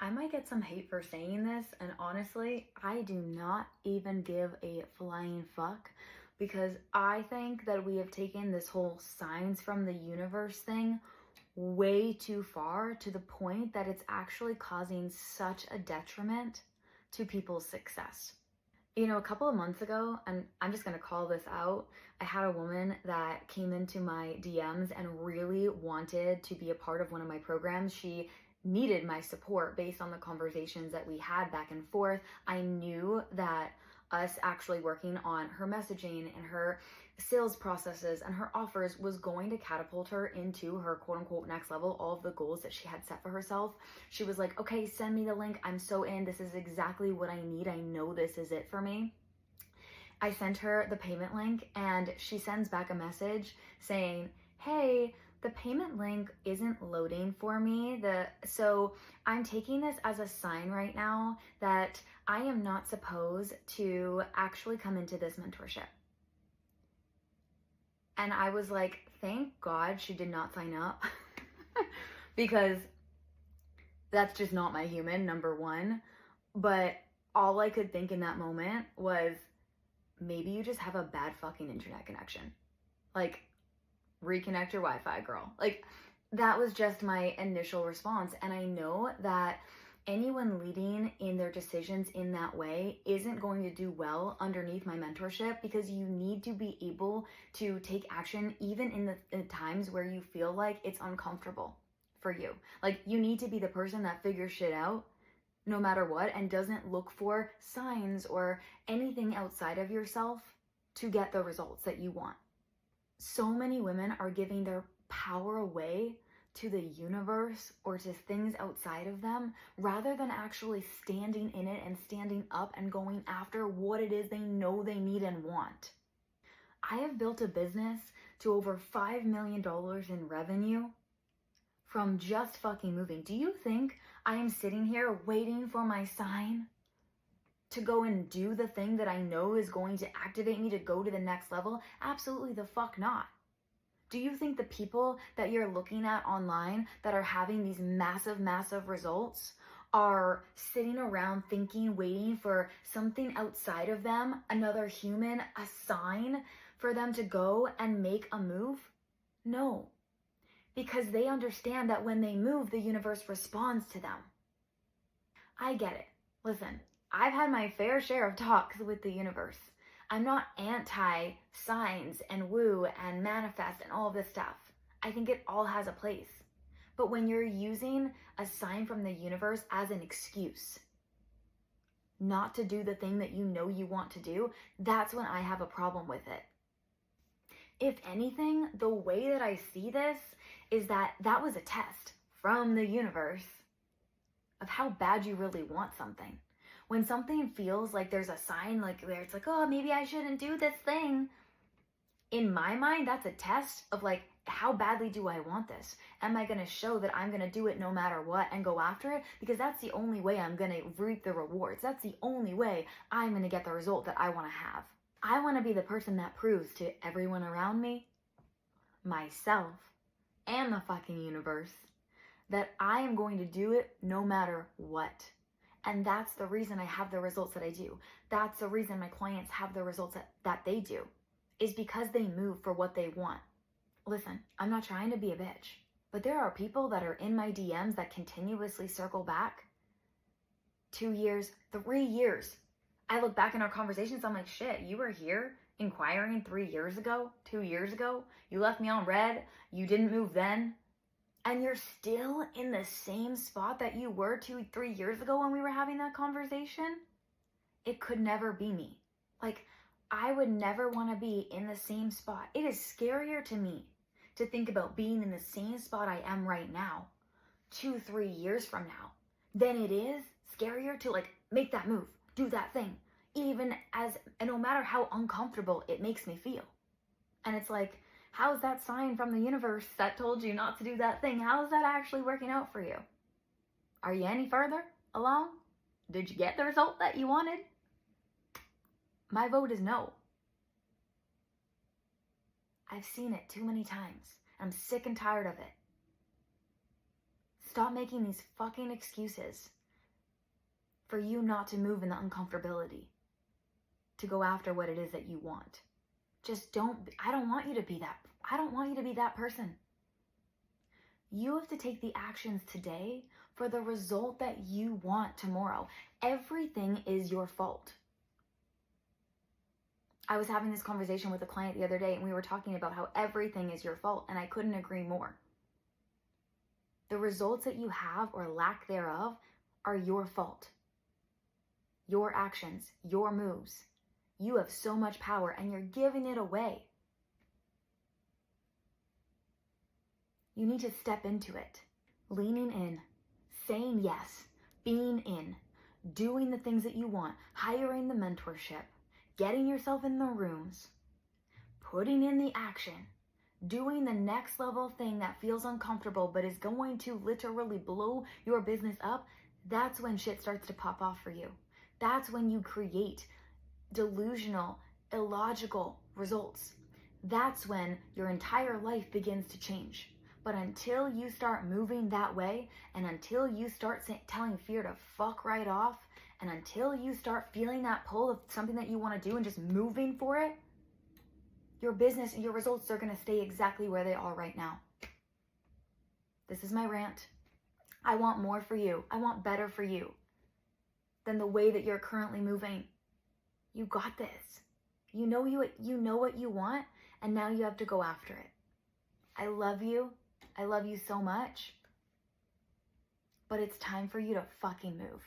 I might get some hate for saying this, and honestly, I do not even give a flying fuck because I think that we have taken this whole signs from the universe thing way too far to the point that it's actually causing such a detriment to people's success. A couple of months ago, and I'm just gonna call this out, I had a woman that came into my DMs and really wanted to be a part of one of my programs. She needed my support based on the conversations that we had back and forth. I knew that us actually working on her messaging and her sales processes and her offers was going to catapult her into her quote unquote next level, all of the goals that she had set for herself. She was like, okay, send me the link. I'm so in. This is exactly what I need. I know this is it for me. I sent her the payment link and she sends back a message saying, hey, the payment link isn't loading for me. So I'm taking this as a sign right now that I am not supposed to actually come into this mentorship. And I was like, thank God she did not sign up because that's just not my human, number one. But all I could think in that moment was, maybe you just have a bad fucking internet connection. Like, reconnect your Wi-Fi, girl. Like, that was just my initial response. And I know that anyone leading in their decisions in that way isn't going to do well underneath my mentorship, because you need to be able to take action even in the times where you feel like it's uncomfortable for you. Like, you need to be the person that figures shit out no matter what and doesn't look for signs or anything outside of yourself to get the results that you want. So many women are giving their power away to the universe or to things outside of them rather than actually standing in it and standing up and going after what it is they know they need and want. I have built a business to over $5 million in revenue from just fucking moving. Do you think I am sitting here waiting for my sign to go and do the thing that I know is going to activate me to go to the next level? Absolutely the fuck not. Do you think the people that you're looking at online that are having these massive, massive results are sitting around thinking, waiting for something outside of them, another human, a sign for them to go and make a move? No, because they understand that when they move, the universe responds to them. I get it. Listen, I've had my fair share of talks with the universe. I'm not anti signs and woo and manifest and all of this stuff. I think it all has a place. But when you're using a sign from the universe as an excuse not to do the thing that you know you want to do, that's when I have a problem with it. If anything, the way that I see this is that that was a test from the universe of how bad you really want something. When something feels like there's a sign, like where it's like, oh, maybe I shouldn't do this thing. In my mind, that's a test of like, how badly do I want this? Am I going to show that I'm going to do it no matter what and go after it? Because that's the only way I'm going to reap the rewards. That's the only way I'm going to get the result that I want to have. I want to be the person that proves to everyone around me, myself, and the fucking universe that I am going to do it no matter what. And that's the reason I have the results that I do. That's the reason my clients have the results that they do, is because they move for what they want. Listen, I'm not trying to be a bitch, but there are people that are in my DMs that continuously circle back 2 years, 3 years. I look back in our conversations, I'm like, shit, you were here inquiring 3 years ago, 2 years ago. You left me on red. You didn't move then. And you're still in the same spot that you were 2, 3 years ago when we were having that conversation. It could never be me. Like, I would never want to be in the same spot. It is scarier to me to think about being in the same spot I am right now 2, 3 years from now than it is scarier to like make that move, do that thing, even as, and no matter how uncomfortable it makes me feel. And it's like, how's that sign from the universe that told you not to do that thing? How is that actually working out for you? Are you any further along? Did you get the result that you wanted? My vote is no. I've seen it too many times. I'm sick and tired of it. Stop making these fucking excuses for you not to move in the uncomfortability, to go after what it is that you want. Just I don't want you to be that person. You have to take the actions today for the result that you want tomorrow. Everything is your fault. I was having this conversation with a client the other day, and we were talking about how everything is your fault, and I couldn't agree more. The results that you have or lack thereof are your fault. Your actions, your moves. You have so much power, and you're giving it away. You need to step into it, leaning in, saying yes, being in, doing the things that you want, hiring the mentorship, getting yourself in the rooms, putting in the action, doing the next level thing that feels uncomfortable but is going to literally blow your business up. That's when shit starts to pop off for you. That's when you create delusional, illogical results. That's when your entire life begins to change. But until you start moving that way, and until you start telling fear to fuck right off, and until you start feeling that pull of something that you want to do and just moving for it, your business and your results are going to stay exactly where they are right now. This is my rant. I want more for you. I want better for you than the way that you're currently moving. You got this. You know what you want, and now you have to go after it. I love you. I love you so much. But it's time for you to fucking move.